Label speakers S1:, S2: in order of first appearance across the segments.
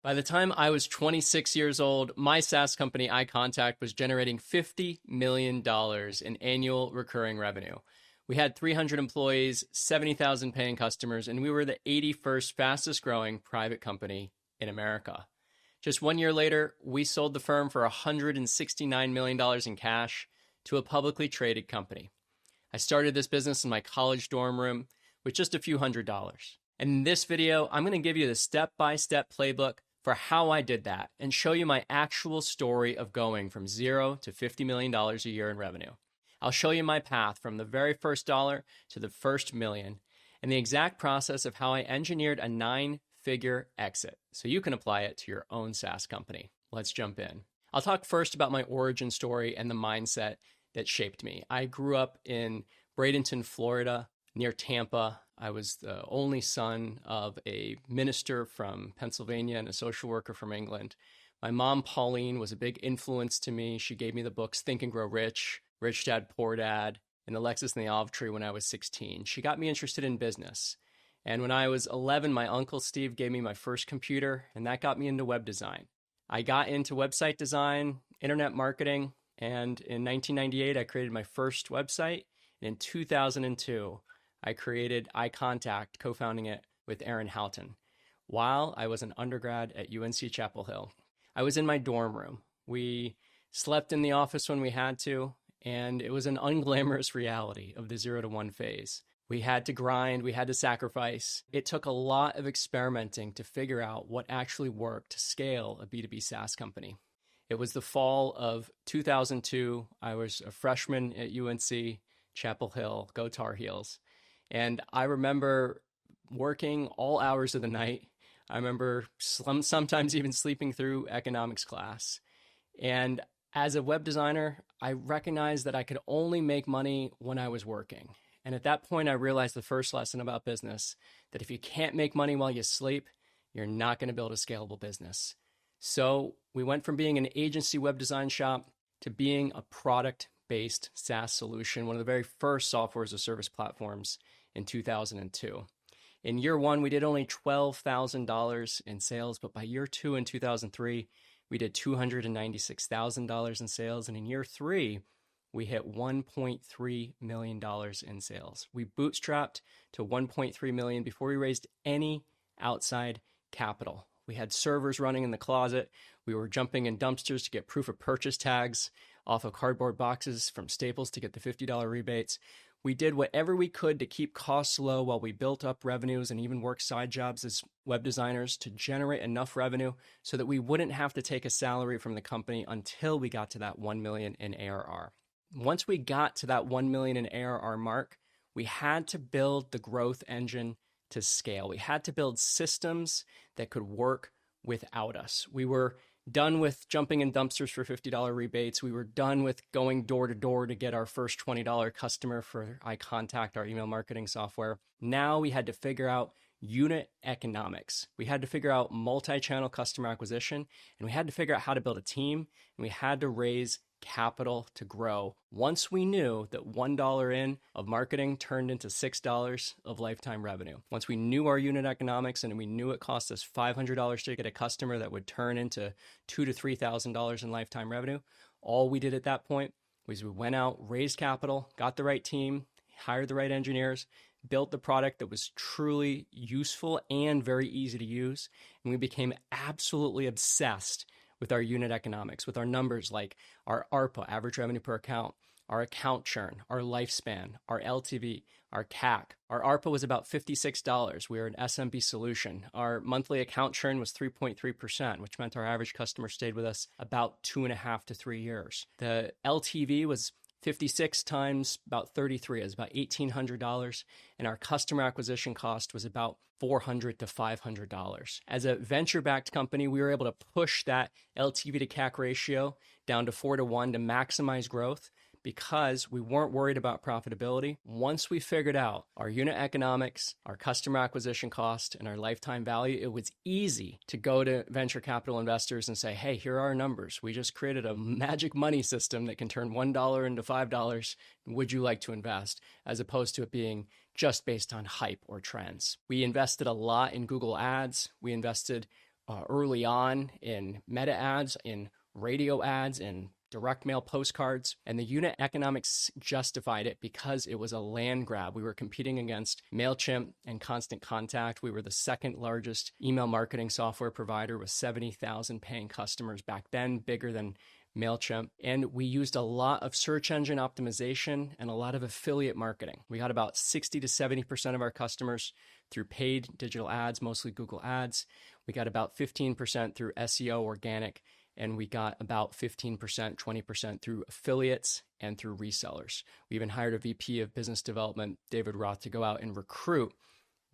S1: By the time I was 26 years old, my SaaS company, iContact, was generating $50 million in annual recurring revenue. We had 300 employees, 70,000 paying customers, and we were the 81st fastest growing private company in America. Just 1 year later, we sold the firm for $169 million in cash to a publicly traded company. I started this business in my college dorm room with just a few $100s. And in this video, I'm going to give you the step-by-step playbook for how I did that and show you my actual story of going from $0 to $50 million a year in revenue. I'll show you my path from the very first dollar to the first million and the exact process of how I engineered a 9-figure exit so you can apply it to your own SaaS company. Let's jump in. I'll talk first about my origin story and the mindset that shaped me. I grew up in Bradenton, Florida, near Tampa. I was the only son of a minister from Pennsylvania and a social worker from England. My mom, Pauline, was a big influence to me. She gave me the books Think and Grow Rich, Rich Dad, Poor Dad, and The Lexus and the Olive Tree when I was 16. She got me interested in business. And when I was 11, my uncle Steve gave me my first computer, and that got me into web design. I got into website design, internet marketing, and in 1998, I created my first website. And in 2002, I created iContact, co-founding it with Aaron Houghton, while I was an undergrad at UNC Chapel Hill. I was in my dorm room. We slept in the office when we had to, and it was an unglamorous reality of the 0 to 1 phase. We had to grind, we had to sacrifice. It took a lot of experimenting to figure out what actually worked to scale a B2B SaaS company. It was the fall of 2002. I was a freshman at UNC Chapel Hill, go Tar Heels. And I remember working all hours of the night. I remember sometimes even sleeping through economics class. And as a web designer, I recognized that I could only make money when I was working. And at that point, I realized the first lesson about business, that if you can't make money while you sleep, you're not going to build a scalable business. So we went from being an agency web design shop to being a product-based SaaS solution, one of the very first software as a service platforms in 2002. In year one, we did only $12,000 in sales, but by year two in 2003, we did $296,000 in sales. And in year three, we hit $1.3 million in sales. We bootstrapped to $1.3 million before we raised any outside capital. We had servers running in the closet. We were jumping in dumpsters to get proof of purchase tags off of cardboard boxes from Staples to get the $50 rebates. We did whatever we could to keep costs low while we built up revenues and even worked side jobs as web designers to generate enough revenue so that we wouldn't have to take a salary from the company until we got to that 1 million in ARR. Once we got to that 1 million in ARR mark, we had to build the growth engine to scale. We had to build systems that could work without us. We were done with jumping in dumpsters for $50 rebates. We were done with going door to door to get our first $20 customer for iContact, our email marketing software. Now we had to figure out unit economics. We had to figure out multi-channel customer acquisition, and we had to figure out how to build a team, and we had to raise capital to grow. Once we knew that $1 in of marketing turned into $6 of lifetime revenue. Once we knew our unit economics and we knew it cost us $500 to get a customer that would turn into $2,000 to $3,000 in lifetime revenue, all we did at that point was we went out, raised capital, got the right team, hired the right engineers, built the product that was truly useful and very easy to use, and we became absolutely obsessed with our unit economics, with our numbers like our ARPA, average revenue per account, our account churn, our lifespan, our LTV, our CAC. Our ARPA was about $56. We were an SMB solution. Our monthly account churn was 3.3%, which meant our average customer stayed with us about 2.5 to 3 years. The LTV was 56 times about 33 is about $1,800, and our customer acquisition cost was about $400 to $500. As a venture-backed company, we were able to push that LTV to CAC ratio down to 4 to 1 to maximize growth because we weren't worried about profitability. Once we figured out our unit economics, our customer acquisition cost, and our lifetime value, it was easy to go to venture capital investors and say, hey, here are our numbers. We just created a magic money system that can turn $1 into $5. Would you like to invest? As opposed to it being just based on hype or trends. We invested a lot in Google Ads. We invested early on in meta ads, in radio ads, in direct mail postcards, and the unit economics justified it because it was a land grab. We were competing against MailChimp and Constant Contact. We were the second largest email marketing software provider with 70,000 paying customers back then, bigger than MailChimp. And we used a lot of search engine optimization and a lot of affiliate marketing. We got about 60 to 70% of our customers through paid digital ads, mostly Google Ads. We got about 15% through SEO organic, and we got about 15%, 20% through affiliates and through resellers. We even hired a VP of business development, David Roth, to go out and recruit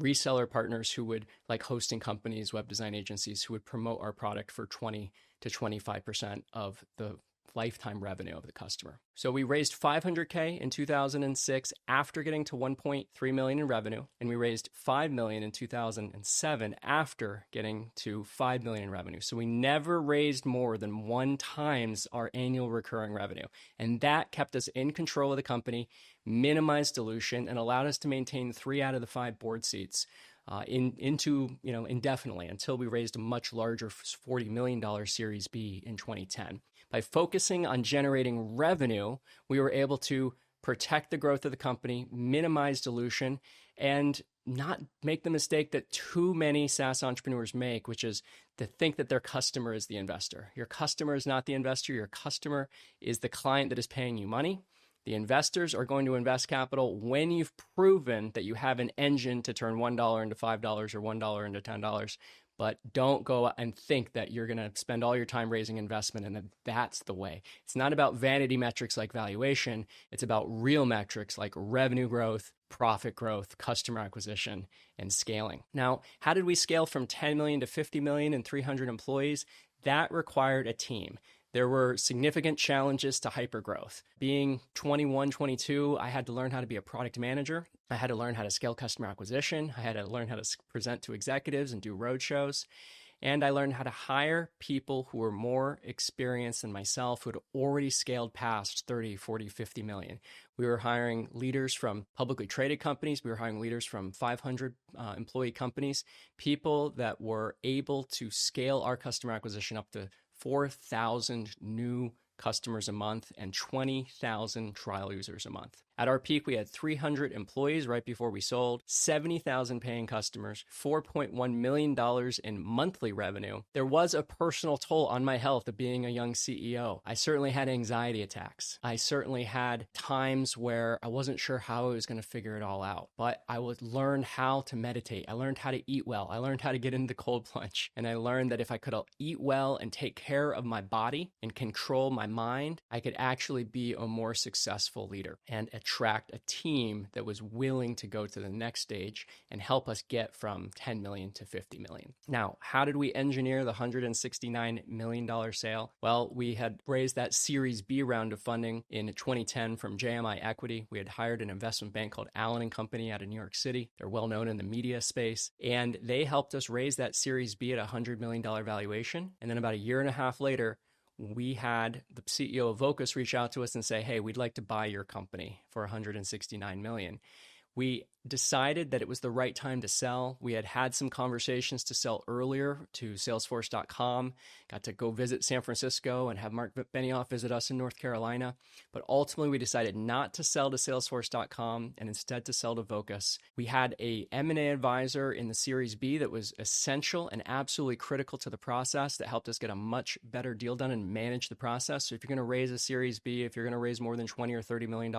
S1: reseller partners who would, like hosting companies, web design agencies, who would promote our product for 20 to 25% of the lifetime revenue of the customer. So we raised $500K in 2006 after getting to 1.3 million in revenue, and we raised $5 million in 2007 after getting to 5 million in revenue. So we never raised more than 1 times our annual recurring revenue, and that kept us in control of the company, minimized dilution, and allowed us to maintain 3 out of the 5 board seats indefinitely until we raised a much larger $40 million Series B in 2010. By focusing on generating revenue, we were able to protect the growth of the company, minimize dilution, and not make the mistake that too many SaaS entrepreneurs make, which is to think that their customer is the investor. Your customer is not the investor. Your customer is the client that is paying you money. The investors are going to invest capital when you've proven that you have an engine to turn $1 into $5 or $1 into $10. But don't go and think that you're going to spend all your time raising investment and that that's the way. It's not about vanity metrics like valuation. It's about real metrics like revenue growth, profit growth, customer acquisition, and scaling. Now, how did we scale from 10 million to 50 million and 300 employees? That required a team. There were significant challenges to hypergrowth. Being 21, 22, I had to learn how to be a product manager. I had to learn how to scale customer acquisition. I had to learn how to present to executives and do roadshows. And I learned how to hire people who were more experienced than myself, who had already scaled past 30, 40, 50 million. We were hiring leaders from publicly traded companies. We were hiring leaders from 500 employee companies, people that were able to scale our customer acquisition up to 4,000 new customers a month and 20,000 trial users a month. At our peak, we had 300 employees right before we sold, 70,000 paying customers, $4.1 million in monthly revenue. There was a personal toll on my health of being a young CEO. I certainly had anxiety attacks. I certainly had times where I wasn't sure how I was going to figure it all out, but I would learn how to meditate. I learned how to eat well. I learned how to get into the cold plunge. And I learned that if I could eat well and take care of my body and control my mind, I could actually be a more successful leader and attract a team that was willing to go to the next stage and help us get from 10 million to 50 million. Now, how did we engineer the $169 million sale? Well, we had raised that Series B round of funding in 2010 from JMI Equity. We had hired an investment bank called Allen & Company out of New York City. They're well known in the media space. And they helped us raise that Series B at a $100 million valuation. And then about a year and a half later, we had the CEO of Vocus reach out to us and say, hey, we'd like to buy your company for $169 million. We decided that it was the right time to sell. We had some conversations to sell earlier to Salesforce.com, got to go visit San Francisco and have Mark Benioff visit us in North Carolina. But ultimately, we decided not to sell to Salesforce.com and instead to sell to Vocus. We had a M&A advisor in the Series B that was essential and absolutely critical to the process that helped us get a much better deal done and manage the process. So if you're going to raise a Series B, if you're going to raise more than $20 or $30 million,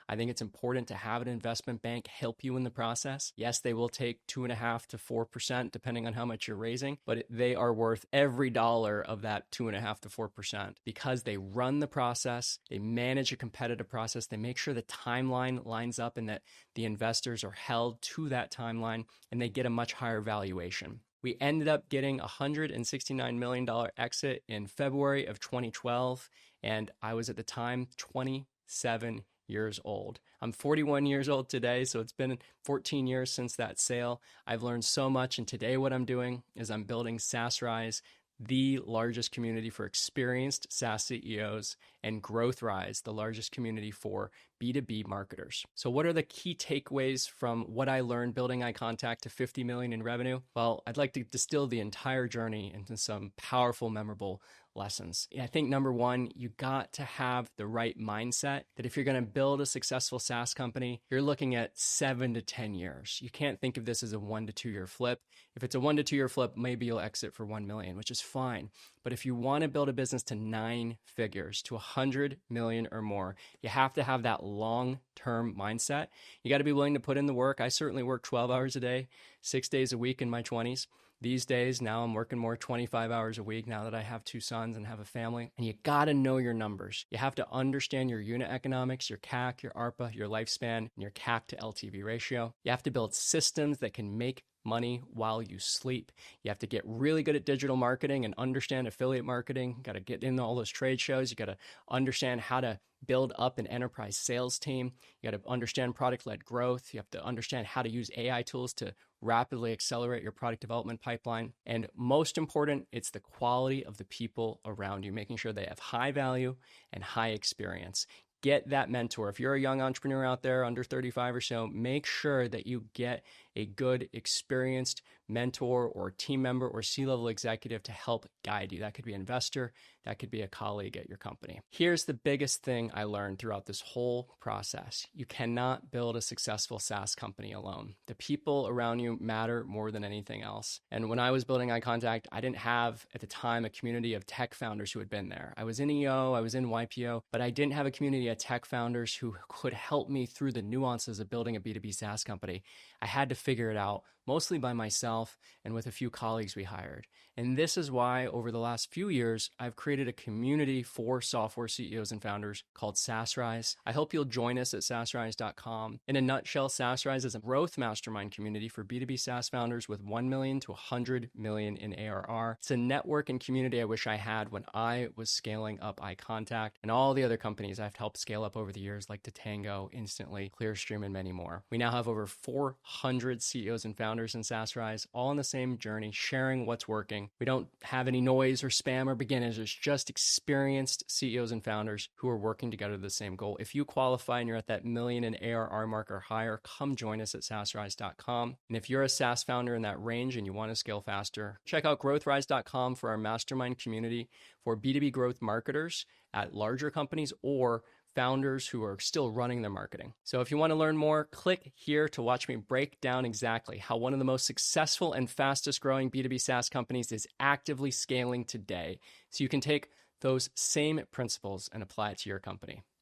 S1: I think it's important to have an investment bank help you in the process. Yes, they will take 2.5% to 4%, depending on how much you're raising, but they are worth every dollar of that 2.5% to 4% because they run the process, they manage a competitive process, they make sure the timeline lines up and that the investors are held to that timeline, and they get a much higher valuation. We ended up getting a $169 million exit in February of 2012, and I was at the time 27 years old. I'm 41 years old today, so it's been 14 years since that sale. I've learned so much, and today what I'm doing is I'm building SaaSRise, the largest community for experienced SaaS CEOs, and GrowthRise, the largest community for B2B marketers. So what are the key takeaways from what I learned building eye contact to 50 million in revenue? Well, I'd like to distill the entire journey into some powerful, memorable lessons. I think number one, you got to have the right mindset that if you're going to build a successful SaaS company, you're looking at 7 to 10 years. You can't think of this as a 1 to 2 year flip. If it's a 1 to 2 year flip, maybe you'll exit for 1 million, which is fine. But if you want to build a business to 9 figures, to 100 million or more, you have to have that long-term mindset. You got to be willing to put in the work. I certainly work 12 hours a day, 6 days a week in my 20s. These days, now I'm working more 25 hours a week now that I have 2 sons and have a family. And you got to know your numbers. You have to understand your unit economics, your CAC, your ARPA, your lifespan, and your CAC to LTV ratio. You have to build systems that can make money while you sleep. You have to get really good at digital marketing and understand affiliate marketing. You got to get into all those trade shows. You got to understand how to build up an enterprise sales team. You got to understand product-led growth. You have to understand how to use AI tools to rapidly accelerate your product development pipeline. And most important, it's the quality of the people around you, making sure they have high value and high experience. Get that mentor. If you're a young entrepreneur out there under 35 or so, make sure that you get a good, experienced mentor or team member or C-level executive to help guide you. That could be an investor. That could be a colleague at your company. Here's the biggest thing I learned throughout this whole process. You cannot build a successful SaaS company alone. The people around you matter more than anything else. And when I was building Eye Contact, I didn't have at the time a community of tech founders who had been there. I was in EO, I was in YPO, but I didn't have a community of tech founders who could help me through the nuances of building a B2B SaaS company. I had to figure it out mostly by myself and with a few colleagues we hired. And this is why over the last few years, I've created a community for software CEOs and founders called SaaSRise. I hope you'll join us at saasrise.com. In a nutshell, SaaSRise is a growth mastermind community for B2B SaaS founders with 1 million to 100 million in ARR. It's a network and community I wish I had when I was scaling up Eye Contact and all the other companies I've helped scale up over the years like Tatango, Instantly, Clearstream, and many more. We now have over 400 CEOs and founders in SaaSRise, all on the same journey, sharing what's working. We don't have any noise or spam or beginners. It's just experienced CEOs and founders who are working together to the same goal. If you qualify and you're at that million in ARR mark or higher, come join us at saasrise.com. And if you're a SaaS founder in that range and you want to scale faster, check out growthrise.com for our mastermind community for B2B growth marketers at larger companies or founders who are still running their marketing. So if you want to learn more, click here to watch me break down exactly how one of the most successful and fastest growing B2B SaaS companies is actively scaling today. So you can take those same principles and apply it to your company.